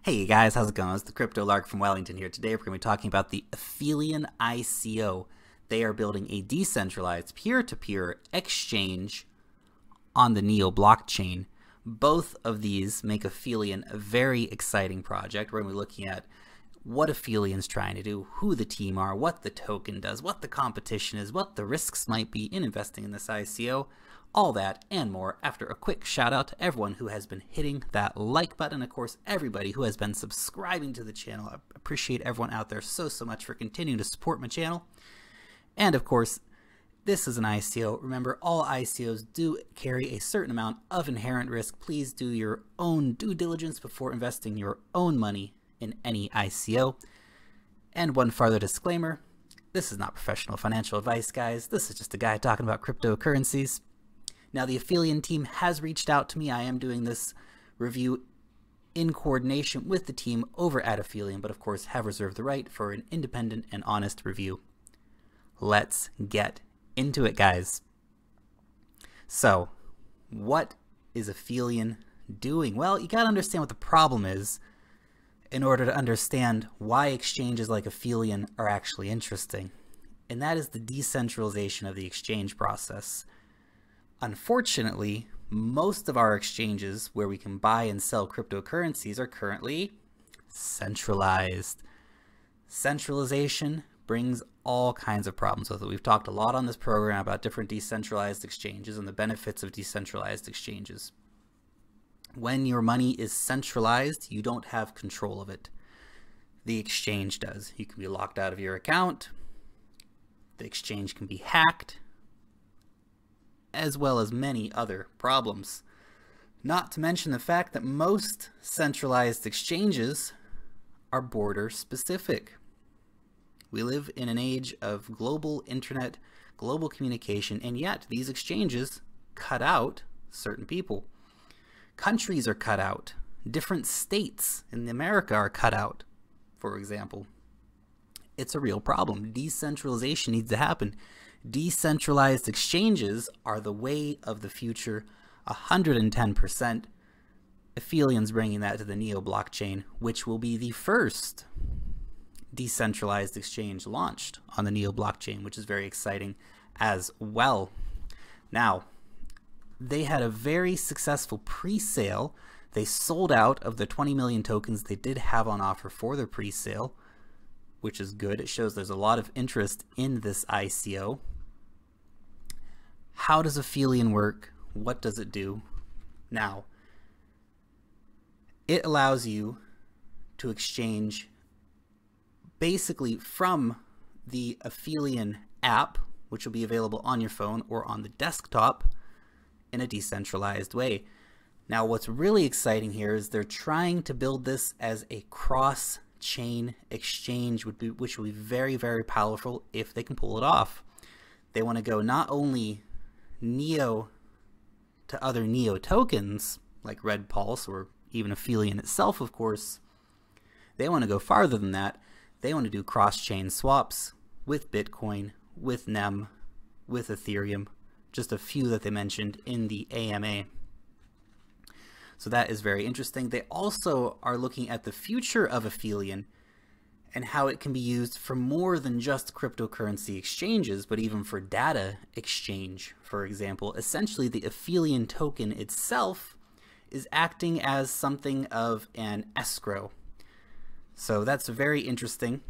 Hey guys, how's it going? It's the Crypto Lark from Wellington here. Today we're going to be talking about the Aphelion ICO. They are building a decentralized peer-to-peer exchange on the Neo blockchain. Both of these make Aphelion a very exciting project. We're going to be looking at what Aphelion's trying to do, who the team are, what the token does, what the competition is, what the risks might be in investing in this ICO. All that and more after a quick shout out to everyone who has been hitting that like button. Of course, everybody who has been subscribing to the channel. I appreciate everyone out there so much for continuing to support my channel. And of course, this is an ICO. Remember, all ICOs do carry a certain amount of inherent risk. Please do your own due diligence before investing your own money in any ICO. And one further disclaimer, this is not professional financial advice, guys. This is just a guy talking about cryptocurrencies. Now, the Aphelion team has reached out to me. I am doing this review in coordination with the team over at Aphelion, but of course have reserved the right for an independent and honest review. Let's get into it, guys. So, what is Aphelion doing? Well, you gotta understand what the problem is in order to understand why exchanges like Aphelion are actually interesting. And that is the decentralization of the exchange process. Unfortunately, most of our exchanges where we can buy and sell cryptocurrencies are currently centralized. Centralization brings all kinds of problems with it. We've talked a lot on this program about different decentralized exchanges and the benefits of decentralized exchanges. When your money is centralized, you don't have control of it. The exchange does. You can be locked out of your account. The exchange can be hacked, as well as many other problems. Not to mention the fact that most centralized exchanges are border specific. We live in an age of global internet, global communication, and yet these exchanges cut out certain people. Countries are cut out. Different states in America are cut out, for example. It's a real problem. Decentralization needs to happen. Decentralized exchanges are the way of the future, 110%. Aphelion's bringing that to the Neo blockchain, which will be the first decentralized exchange launched on the Neo blockchain, which is very exciting as well. Now, they had a very successful pre-sale. They sold out of the 20 million tokens they did have on offer for their pre-sale, which is good. It shows there's a lot of interest in this ICO. How does Aphelion work? What does it do? Now, it allows you to exchange basically from the Aphelion app, which will be available on your phone or on the desktop in a decentralized way. Now, what's really exciting here is they're trying to build this as a cross-chain exchange, which will be very, very powerful if they can pull it off. They want to go not only Neo to other Neo tokens like Red Pulse or even Aphelion itself, of course. They want to go farther than that. They want to do cross-chain swaps with Bitcoin, with NEM, with Ethereum, just a few that they mentioned in the AMA. So that is very interesting. They also are looking at the future of Aphelion and how it can be used for more than just cryptocurrency exchanges, but even for data exchange, for example. Essentially, the Aphelion token itself is acting as something of an escrow. So that's very interesting.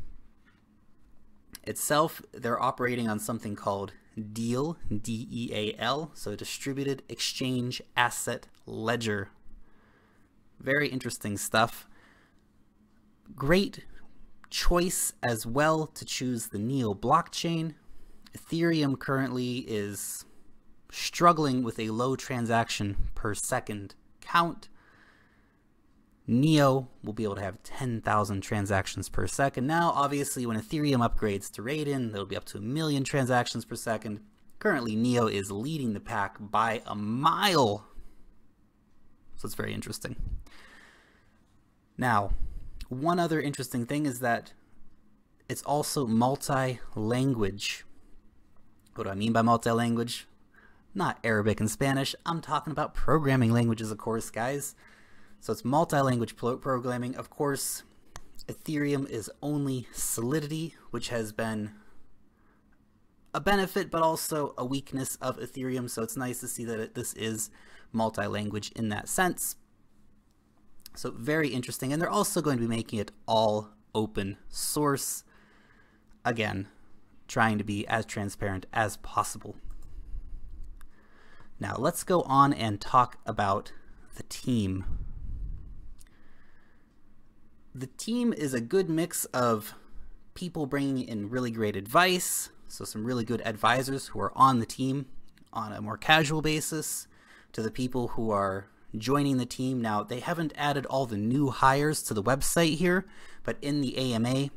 Itself, they're operating on something called DEAL, D-E-A-L, so Distributed Exchange Asset Ledger. Very interesting stuff. Great choice as well to choose the Neo blockchain. Ethereum currently is struggling with a low transaction per second count. Neo will be able to have 10,000 transactions per second. Now, obviously, when Ethereum upgrades to Raiden, they'll be up to 1 million transactions per second. Currently, Neo is leading the pack by a mile. So it's very interesting. Now, one other interesting thing is that it's also multi-language. What do I mean by multi-language? Not Arabic and Spanish. I'm talking about programming languages, of course, guys. So it's multi-language programming. Of course, Ethereum is only Solidity, which has been a benefit but also a weakness of Ethereum. So it's nice to see that this is multi-language in that sense. So very interesting. And they're also going to be making it all open source. Again, trying to be as transparent as possible. Now let's go on and talk about the team. The team is a good mix of people bringing in really great advice, so some really good advisors who are on the team on a more casual basis, to the people who are joining the team. Now, they haven't added all the new hires to the website here, but in the AMA,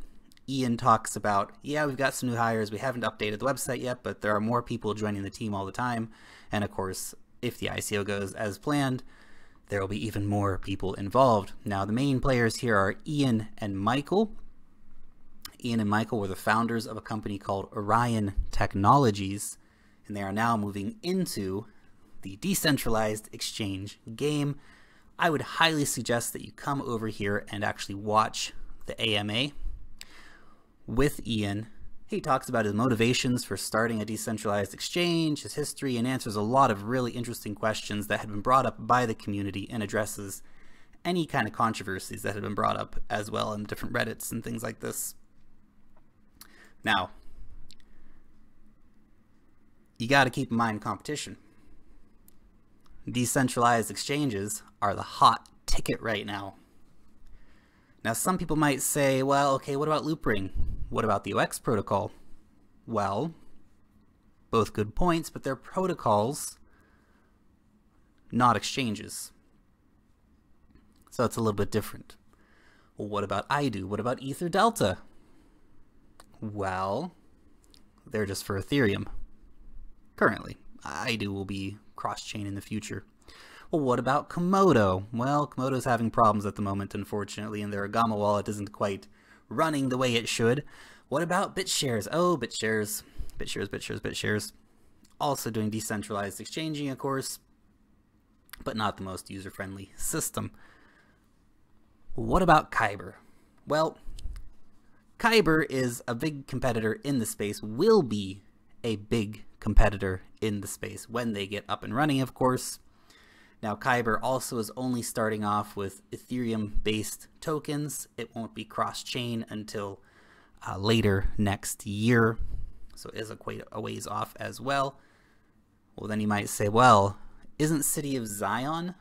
Ian talks about, yeah, we've got some new hires. We haven't updated the website yet, but there are more people joining the team all the time. And of course, if the ICO goes as planned, there will be even more people involved. Now, the main players here are Ian and Michael. Ian and Michael were the founders of a company called Orion Technologies, and they are now moving into the decentralized exchange game. I would highly suggest that you come over here and actually watch the AMA with Ian. He talks about his motivations for starting a decentralized exchange, his history, and answers a lot of really interesting questions that had been brought up by the community, and addresses any kind of controversies that had been brought up as well in different Reddits and things like this. Now, you got to keep in mind competition. Decentralized exchanges are the hot ticket right now. Now, some people might say, well, okay, what about Loopring? What about the OX protocol? Well, both good points, but they're protocols, not exchanges. So it's a little bit different. Well, what about IDO? What about Ether Delta? Well, they're just for Ethereum. Currently, IDO will be cross-chain in the future. Well, what about Komodo? Well, Komodo's having problems at the moment, unfortunately, and their Agama wallet isn't quite running the way it should. What about BitShares? Oh, BitShares. Also doing decentralized exchanging, of course, but not the most user-friendly system. What about Kyber? Well, Kyber is a big competitor in the space, will be a big competitor in the space when they get up and running, of course. Now, Kyber also is only starting off with Ethereum-based tokens. It won't be cross-chain until later next year, so it is quite a ways off as well. Well, then you might say, well, isn't City of Zion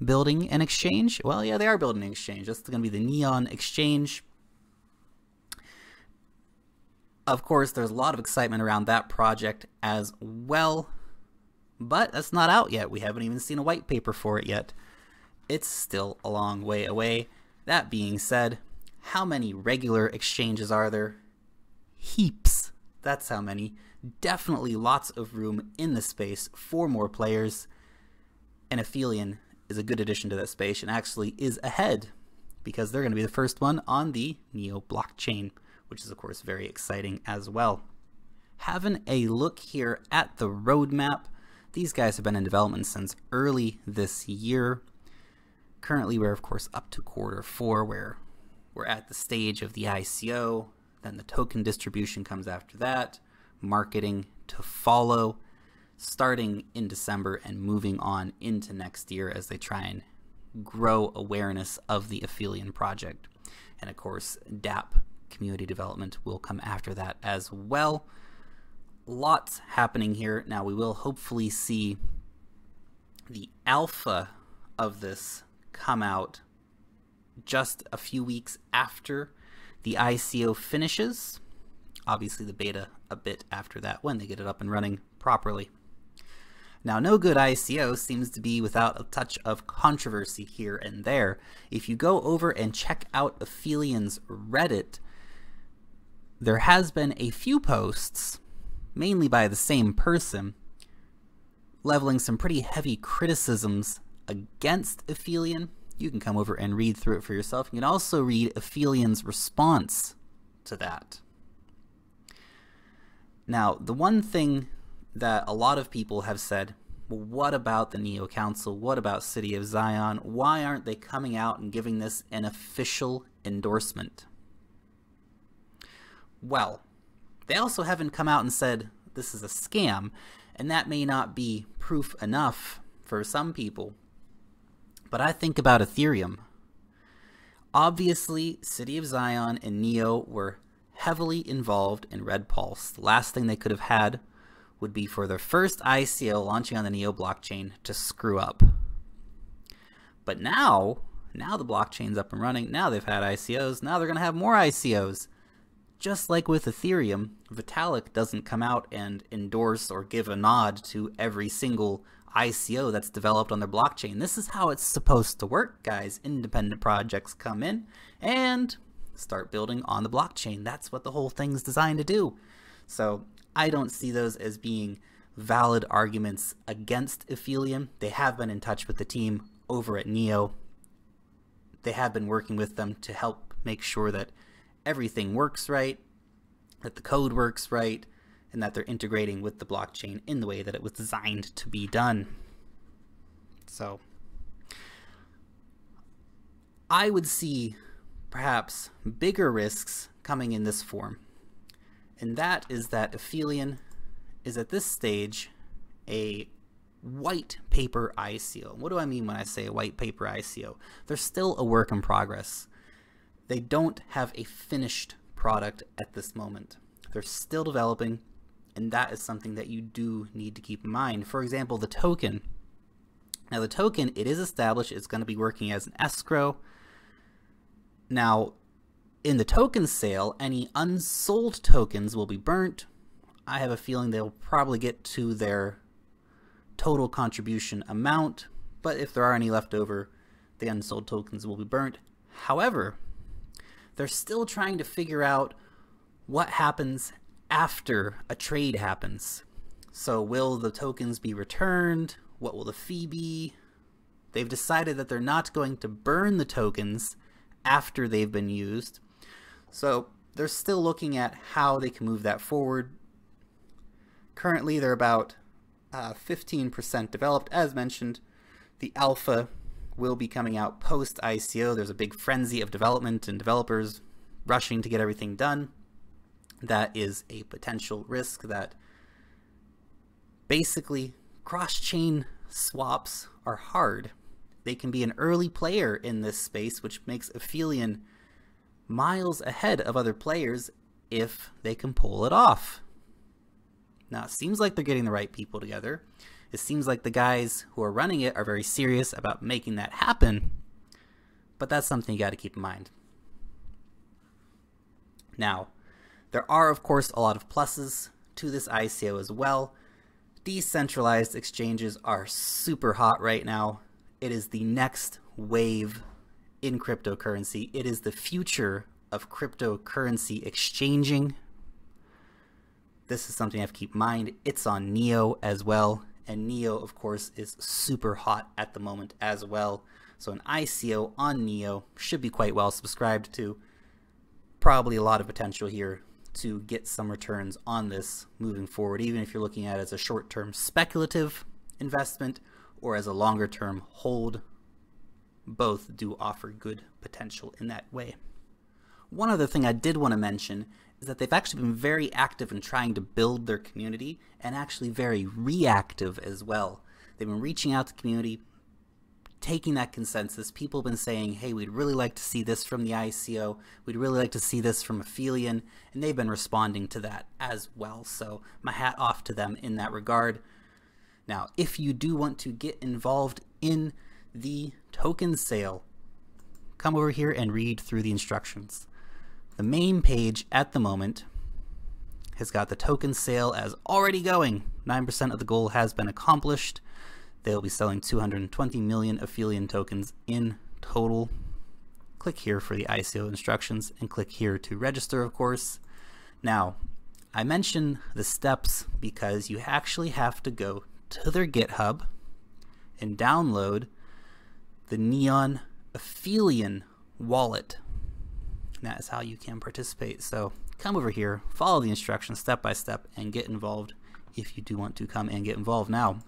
building an exchange? Well, yeah, they are building an exchange. That's going to be the Neon Exchange. Of course, there's a lot of excitement around that project as well. But that's not out yet. We haven't even seen a white paper for it yet. It's still a long way away. That being said, how many regular exchanges are there? Heaps. That's how many. Definitely lots of room in the space for more players. And Aphelion is a good addition to that space and actually is ahead because they're going to be the first one on the Neo blockchain, which is of course very exciting as well. Having a look here at the roadmap. These guys have been in development since early this year. Currently, we're of course up to Q4, where we're at the stage of the ICO. Then the token distribution comes after that. Marketing to follow, starting in December and moving on into next year as they try and grow awareness of the Aphelion project. And of course, DApp community development will come after that as well. Lots happening here. Now we will hopefully see the alpha of this come out just a few weeks after the ICO finishes. Obviously the beta a bit after that when they get it up and running properly. Now, no good ICO seems to be without a touch of controversy here and there. If you go over and check out Aphelion's Reddit, there has been a few posts, mainly by the same person, leveling some pretty heavy criticisms against Aphelion. You can come over and read through it for yourself. You can also read Aphelion's response to that. Now, the one thing that a lot of people have said well, what about the Neo Council? What about City of Zion? Why aren't they coming out and giving this an official endorsement? Well, they also haven't come out and said this is a scam, and that may not be proof enough for some people. But I think about Ethereum. Obviously, City of Zion and Neo were heavily involved in Red Pulse. The last thing they could have had would be for their first ICO launching on the Neo blockchain to screw up. But now the blockchain's up and running. Now they've had ICOs. Now they're going to have more ICOs. Just like with Ethereum, Vitalik doesn't come out and endorse or give a nod to every single ICO that's developed on their blockchain. This is how it's supposed to work, guys. Independent projects come in and start building on the blockchain. That's what the whole thing's designed to do. So I don't see those as being valid arguments against Aphelion. They have been in touch with the team over at Neo. They have been working with them to help make sure that everything works right, that the code works right, and that they're integrating with the blockchain in the way that it was designed to be done. So I would see perhaps bigger risks coming in this form, and that is that Aphelion is at this stage a white paper ICO. What do I mean when I say a white paper ICO? They're still a work in progress. They don't have a finished product at this moment. They're still developing, and that is something that you do need to keep in mind. For example, the token. Now the token, it is established, it's going to be working as an escrow. Now, in the token sale, any unsold tokens will be burnt. I have a feeling they'll probably get to their total contribution amount, but if there are any left over, the unsold tokens will be burnt. However, they're still trying to figure out what happens after a trade happens. So will the tokens be returned? What will the fee be? They've decided that they're not going to burn the tokens after they've been used. So they're still looking at how they can move that forward. Currently they're about 15% developed. As mentioned, the alpha will be coming out post ICO. There's a big frenzy of development and developers rushing to get everything done. That is a potential risk that basically cross-chain swaps are hard. They can be an early player in this space, which makes Aphelion miles ahead of other players if they can pull it off. Now, it seems like they're getting the right people together. It seems like the guys who are running it are very serious about making that happen, but that's something you got to keep in mind. Now, there are, of course, a lot of pluses to this ICO as well. Decentralized exchanges are super hot right now. It is the next wave in cryptocurrency. It is the future of cryptocurrency exchanging. This is something you have to keep in mind. It's on Neo as well, and Neo, of course, is super hot at the moment as well. So an ICO on Neo should be quite well subscribed to. Probably a lot of potential here to get some returns on this moving forward, even if you're looking at it as a short-term speculative investment or as a longer-term hold. Both do offer good potential in that way. One other thing I did want to mention is that they've actually been very active in trying to build their community, and actually very reactive as well. They've been reaching out to the community, taking that consensus. People have been saying, hey, we'd really like to see this from the ICO, we'd really like to see this from Aphelion, and they've been responding to that as well. So my hat off to them in that regard. Now, if you do want to get involved in the token sale, come over here and read through the instructions. The main page at the moment has got the token sale as already going. 9% of the goal has been accomplished. They'll be selling 220 million Aphelion tokens in total. Click here for the ICO instructions and click here to register, of course. Now, I mention the steps because you actually have to go to their GitHub and download the Neon Aphelion wallet. That is how you can participate. So come over here, follow the instructions step by step, and get involved if you do want to come and get involved. Now,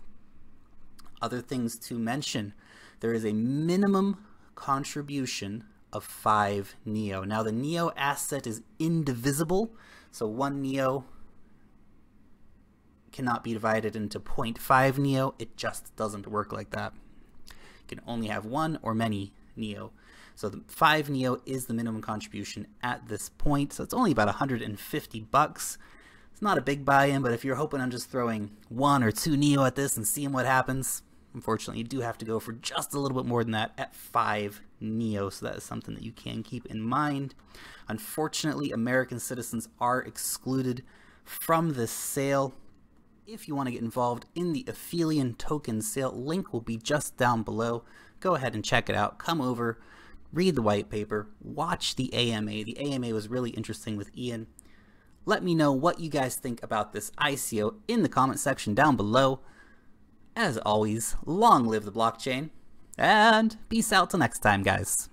Other things to mention, there is a minimum contribution of 5 NEO. Now the NEO asset is indivisible, so 1 NEO cannot be divided into 0.5 NEO. It just doesn't work like that. You can only have 1 or many NEO. So the 5 NEO is the minimum contribution at this point. So it's only about 150 bucks. It's not a big buy-in, but if you're hoping on just throwing 1 or 2 NEO at this and seeing what happens, unfortunately, you do have to go for just a little bit more than that at 5 NEO, so that is something that you can keep in mind. Unfortunately, American citizens are excluded from this sale. If you want to get involved in the Aphelion token sale, link will be just down below. Go ahead and check it out. Come over, read the white paper, watch the AMA. The AMA was really interesting with Ian. Let me know what you guys think about this ICO in the comment section down below. As always, long live the blockchain, and peace out till next time, guys.